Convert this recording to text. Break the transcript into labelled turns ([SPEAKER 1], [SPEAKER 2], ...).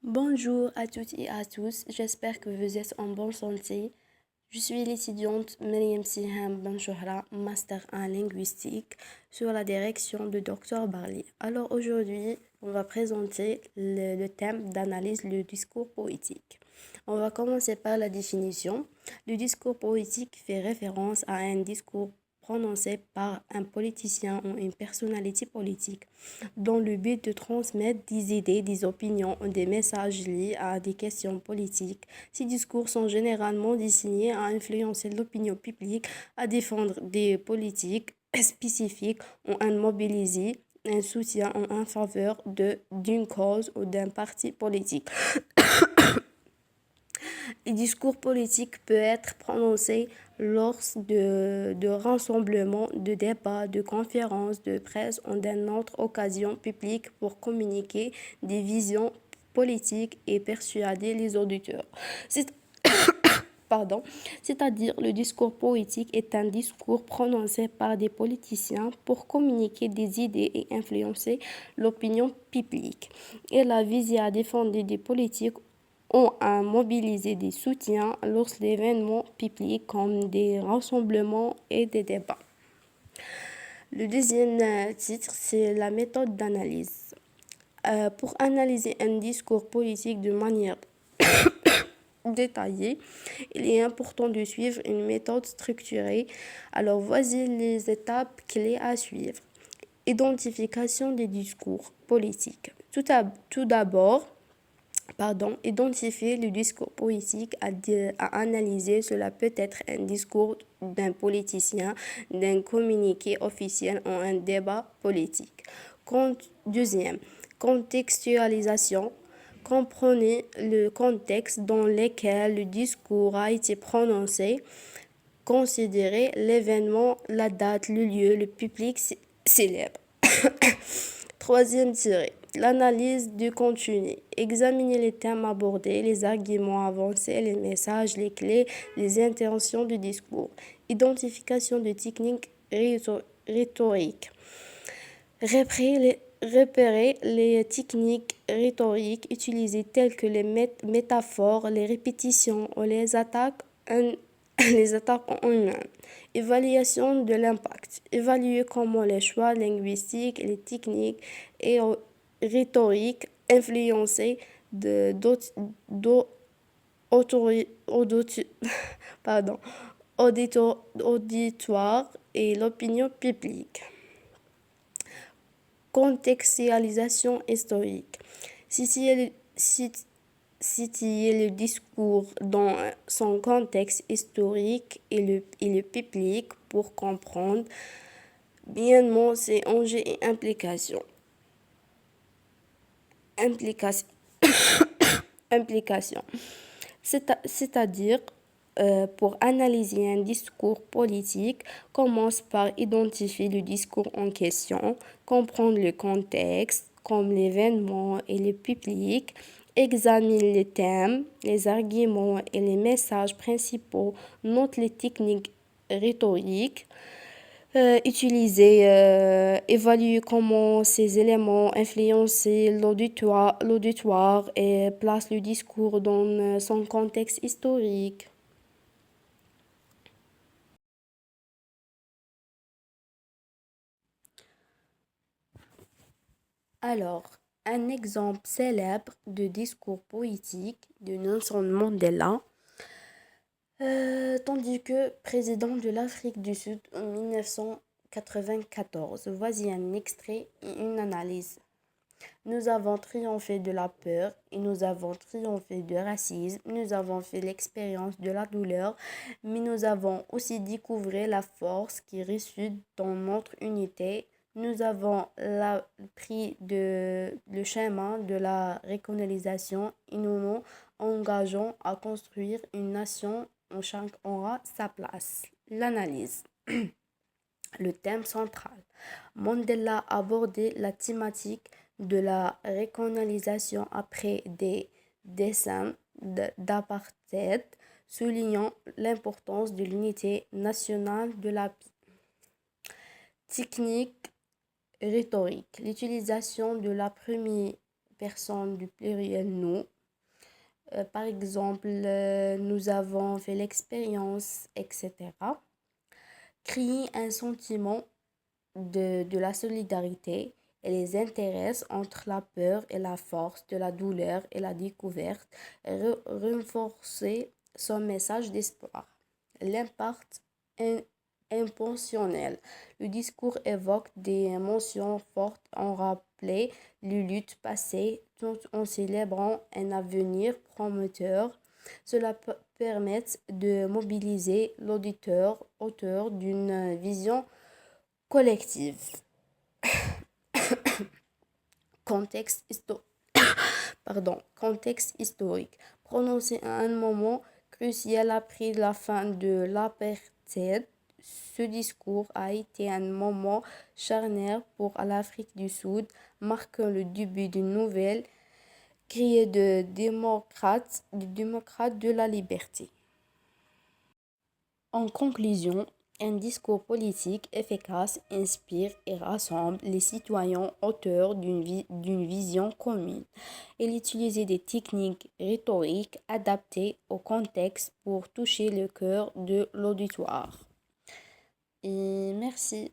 [SPEAKER 1] Bonjour à toutes et à tous, j'espère que vous êtes en bonne santé. Je suis l'étudiante Mariam Siham Benchoura, master en linguistique, sur la direction de Dr Barli. Alors aujourd'hui, on va présenter le thème d'analyse du discours poétique. On va commencer par la définition. Le discours poétique fait référence à un discours prononcé par un politicien ou une personnalité politique, dans le but de transmettre des idées, des opinions ou des messages liés à des questions politiques. Ces discours sont généralement destinés à influencer l'opinion publique, à défendre des politiques spécifiques ou à mobiliser un soutien en faveur d'une cause ou d'un parti politique. Le discours politique peut être prononcé lors de rassemblements, de débats, de conférences de presse ou d'une autre occasion publique pour communiquer des visions politiques et persuader les auditeurs. C'est Pardon, c'est-à-dire le discours poétique est un discours prononcé par des politiciens pour communiquer des idées et influencer l'opinion publique. Il a visé à défendre des politiques ont à mobiliser des soutiens lors d'événements publics comme des rassemblements et des débats. Le deuxième titre, c'est la méthode d'analyse. Pour analyser un discours politique de manière détaillée, il est important de suivre une méthode structurée. Alors voici les étapes clés à suivre. Identification des discours politiques. Tout d'abord, identifier le discours poétique à analyser. Cela peut être un discours d'un politicien, d'un communiqué officiel ou un débat politique. Deuxième, contextualisation. Comprenez le contexte dans lequel le discours a été prononcé. Considérez l'événement, la date, le lieu, le public célèbre. Troisième tiré, l'analyse du contenu. Examiner les thèmes abordés, les arguments avancés, les messages, les clés, les intentions du discours. Identification de techniques rhétoriques. Repérer les techniques rhétoriques utilisées telles que les métaphores, les répétitions ou les attaques les attaques en eux-mêmes. Évaluation de l'impact. Évaluer comment les choix linguistiques, les techniques et rhétoriques influencés pardon, auditoire et l'opinion publique. Contextualisation historique. Situer le discours dans son contexte historique et le public pour comprendre bien ses enjeux et implications. Implications. C'est-à-dire, pour analyser un discours politique, commence par identifier le discours en question, comprendre le contexte, comme l'événement et le public, examine les thèmes, les arguments et les messages principaux, note les techniques rhétoriques, évaluer comment ces éléments influencent l'auditoire et place le discours dans son contexte historique. Alors, un exemple célèbre de discours poétique de Nelson Mandela, tandis que président de l'Afrique du Sud en 1994. Voici un extrait et une analyse. Nous avons triomphé de la peur et nous avons triomphé du racisme. Nous avons fait l'expérience de la douleur, mais nous avons aussi découvert la force qui réside dans notre unité. Nous avons pris le chemin de la réconciliation et nous nous engageons à construire une nation où chacun aura sa place. L'analyse. Le thème central. Mandela a abordé la thématique de la réconciliation après des décennies d'apartheid, soulignant l'importance de l'unité nationale de la technique rhétorique. L'utilisation de la personne du pluriel nous. Par exemple, nous avons fait l'expérience, etc. Créer un sentiment de la solidarité et les intéresse entre la peur et la force, de la douleur et la découverte, et renforcer son message d'espoir. L'impact intentionnel. Le discours évoque des émotions fortes en rappelant les luttes passées tout en célébrant un avenir prometteur. Cela permet de mobiliser l'auditeur autour d'une vision collective. Contexte, Contexte historique. Prononcé à un moment crucial après la fin de l'apartheid, ce discours a été un moment charnière pour l'Afrique du Sud, marquant le début d'une nouvelle criée de démocrates de la liberté. En conclusion, un discours politique efficace inspire et rassemble les citoyens auteurs d'une vision commune. Il utilise des techniques rhétoriques adaptées au contexte pour toucher le cœur de l'auditoire. Et merci.